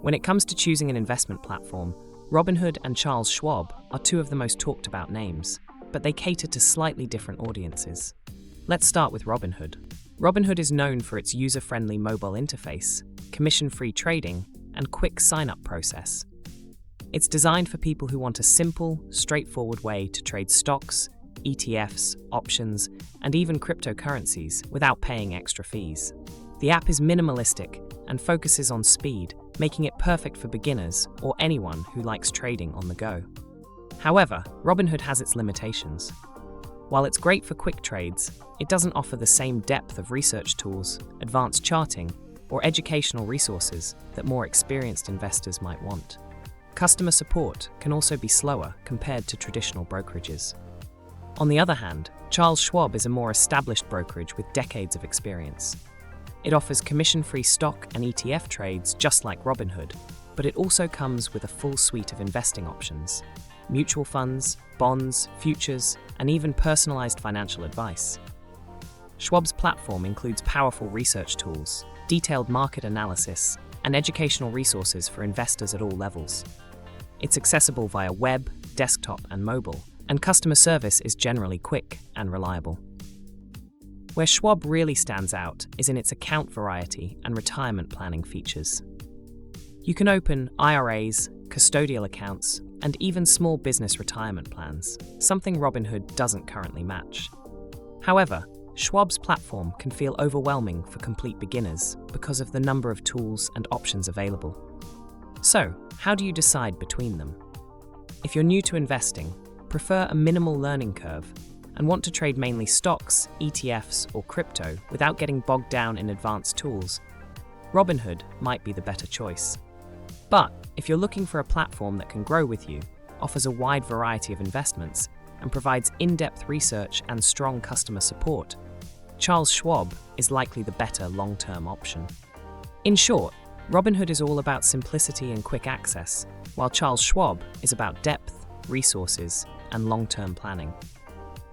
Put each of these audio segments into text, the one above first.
When it comes to choosing an investment platform, Robinhood and Charles Schwab are two of the most talked about names, but they cater to slightly different audiences. Let's start with Robinhood. Robinhood is known for its user-friendly mobile interface, commission-free trading, and quick sign-up process. It's designed for people who want a simple, straightforward way to trade stocks, ETFs, options, and even cryptocurrencies without paying extra fees. The app is minimalistic and focuses on speed, making it perfect for beginners or anyone who likes trading on the go. However, Robinhood has its limitations. While it's great for quick trades, it doesn't offer the same depth of research tools, advanced charting, or educational resources that more experienced investors might want. Customer support can also be slower compared to traditional brokerages. On the other hand, Charles Schwab is a more established brokerage with decades of experience. It offers commission-free stock and ETF trades just like Robinhood, but it also comes with a full suite of investing options: mutual funds, bonds, futures, and even personalized financial advice. Schwab's platform includes powerful research tools, detailed market analysis, and educational resources for investors at all levels. It's accessible via web, desktop, and mobile, and customer service is generally quick and reliable. Where Schwab really stands out is in its account variety and retirement planning features. You can open IRAs, custodial accounts, and even small business retirement plans, something Robinhood doesn't currently match. However, Schwab's platform can feel overwhelming for complete beginners because of the number of tools and options available. So, how do you decide between them? If you're new to investing, prefer a minimal learning curve, and want to trade mainly stocks, ETFs, or crypto without getting bogged down in advanced tools, Robinhood might be the better choice. But if you're looking for a platform that can grow with you, offers a wide variety of investments, and provides in-depth research and strong customer support, Charles Schwab is likely the better long-term option. In short, Robinhood is all about simplicity and quick access, while Charles Schwab is about depth, resources, and long-term planning.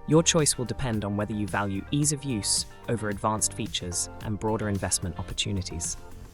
Your choice will depend on whether you value ease of use over advanced features and broader investment opportunities.